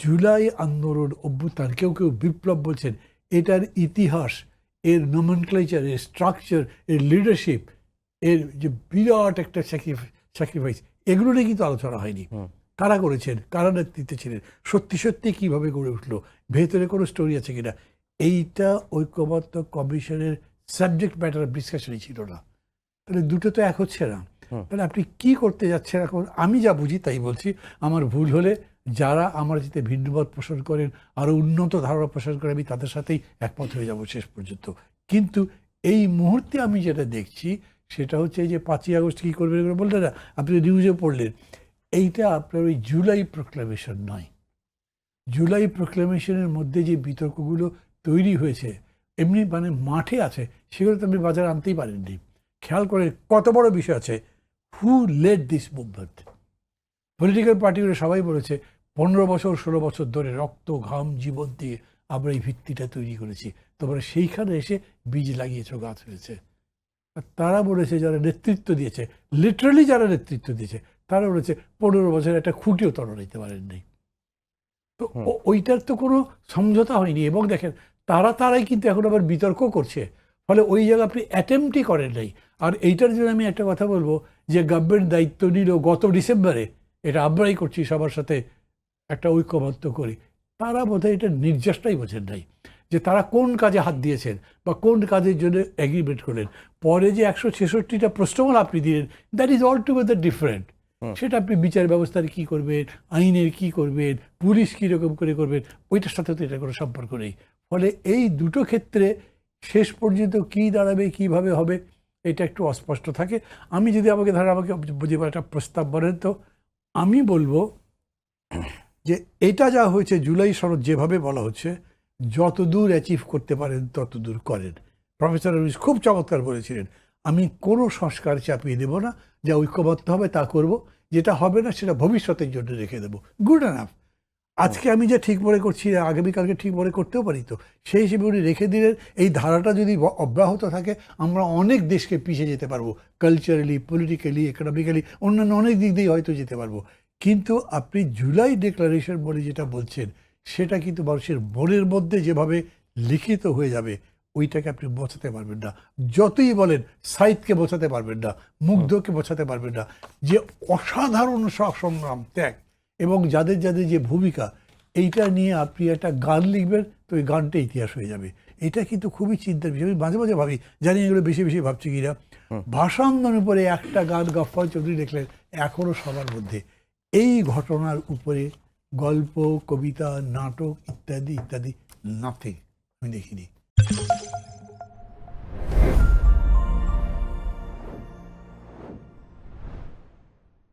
জুলাই আন্দোলন অভ্যুত্থান, কেউ কেউ বিপ্লব বলছেন, এটার ইতিহাস, এর নমেনক্লেচার, এর স্ট্রাকচার, এর লিডারশিপ, এর যে বিরাট একটা স্যাক্রিফাইস, এগুলো নিয়ে কিন্তু আলোচনা হয়নি। কারা করেছেন, কারা নেতৃত্বে ছিলেন, সত্যি সত্যি কীভাবে গড়ে উঠলো, ভেতরে কোনো স্টোরি আছে কিনা, এইটা ঐক্যবদ্ধ কমিশনের সাবজেক্ট ম্যাটার অফ ডিসকাশনই ছিল না। তাহলে দুটো তো এক হচ্ছে না। তাহলে আপনি কি করতে যাচ্ছেন এখন? আমি যা বুঝি তাই বলছি, আমার ভুল হলে যারা আমার সাথে ভিন্নমত পোষণ করেন, আরও উন্নত ধারণা পোষণ করে, আমি তাদের সাথেই একমত হয়ে যাব শেষ পর্যন্ত। কিন্তু এই মুহূর্তে আমি যেটা দেখছি সেটা হচ্ছে যে 5ই আগস্ট কী করবেন এগুলো বললেন না, আপনি নিউজে পড়লেন, এইটা আপনার ওই জুলাই প্রোক্লামেশন নয়। জুলাই প্রোক্লামেশনের মধ্যে যে বিতর্কগুলো তৈরি হয়েছে, এমনি মানে মাঠে আছে, সেগুলো তো আপনি বাজারে আনতেই পারেননি। খেয়াল করে কত বড় বিষয় আছে, হু লেড দিস মুভমেন্ট। পলিটিক্যাল পার্টিগুলো সবাই বলেছে 15 বছর 16 বছর ধরে রক্ত ঘাম জীবন দিয়ে আমরা এই ভিত্তিটা তৈরি করেছি, তোমরা সেইখানে এসে বীজ লাগিয়েছ, গাছ হয়েছে। আর তারা বলেছে, যারা নেতৃত্ব দিয়েছে, লিটারালি যারা নেতৃত্ব দিয়েছে, তারা বলেছে 15 বছর একটা খুঁটিও তলা নিতে পারেননি। তো ওইটার তো কোনো সমঝোতা হয়নি। এবং দেখেন, তারাই কিন্তু এখন আবার বিতর্ক করছে, ফলে ওই জায়গায় আপনি অ্যাটেম্পটই করেন নাই। আর এইটার জন্য আমি একটা কথা বলবো, যে গভর্নমেন্ট দায়িত্ব নিল গত ডিসেম্বরে, এটা আমরাই করছি সবার সাথে একটা ঐক্যবদ্ধ করি, তারা বোধহয় এটা নির্যাসটাই বোঝেন নাই, যে তারা কোন কাজে হাত দিয়েছেন বা কোন কাজের জন্য এগ্রিমেন্ট করলেন। পরে যে 166টা প্রশ্নমাল আপনি দিলেন, that is all together different. সেটা আপনি বিচার ব্যবস্থার কি করবেন, আইনের কি করবেন, পুলিশ কীরকম করে করবেন, ওইটার সাথে তো এটা কোনো সম্পর্ক নেই। ফলে এই দুটো ক্ষেত্রে শেষ পর্যন্ত কী দাঁড়াবে, কিভাবে হবে, এটা একটু অস্পষ্ট থাকে। আমি যদি আমাকে একটা প্রস্তাব বলেন, তো আমি বলবো যে এটা যা হয়েছে, জুলাই সনদ যেভাবে বলা হচ্ছে, যতদূর অ্যাচিভ করতে পারেন ততদূর করেন। প্রফেসর রুইস খুব চমৎকার বলেছিলেন, আমি কোনো সংস্কার চাপিয়ে দেব না, যা ঐক্যবদ্ধ হবে তা করব, যেটা হবে না সেটা ভবিষ্যতের জন্য রেখে দেবো। Good enough. আজকে আমি যে ঠিক মনে করছি, আগামীকালকে ঠিক মনে করতেও পারি, তো সেই হিসেবে উনি রেখে দিলেন। এই ধারাটা যদি অব্যাহত থাকে, আমরা অনেক দেশকে পিছিয়ে যেতে পারবো, কালচারালি, পলিটিক্যালি, ইকোনমিক্যালি, অন্যান্য অনেক দিক দিয়ে হয়তো যেতে পারবো। কিন্তু আপনি জুলাই ডিক্লারেশন বলে যেটা বলছেন, সেটা কিন্তু মানুষের মনের মধ্যে যেভাবে লিখিত হয়ে যাবে, ওইটাকে আপনি বোঝাতে পারবেন না। যতই বলেন, সাইদকে বোঝাতে পারবেন না, মুগ্ধকে বোঝাতে পারবেন না, যে অসাধারণ সংগ্রাম, ত্যাগ এবং যাদের যাদের যে ভূমিকা, এইটা নিয়ে আপনি একটা গান লিখবেন, তো ওই গানটা ইতিহাস হয়ে যাবে। এটা কিন্তু খুবই চিন্তার বিষয়। আমি মাঝে মাঝে ভাবি, জানি এগুলো বেশি বেশি ভাবছি কিনা, ভাষা আন্দোলনের উপরে একটা গান গফফর চৌধুরী লিখলেন, এখনও সবার মধ্যে। এই ঘটনার উপরে গল্প, কবিতা, নাটক ইত্যাদি ইত্যাদি নাথিং আমি দেখিনি।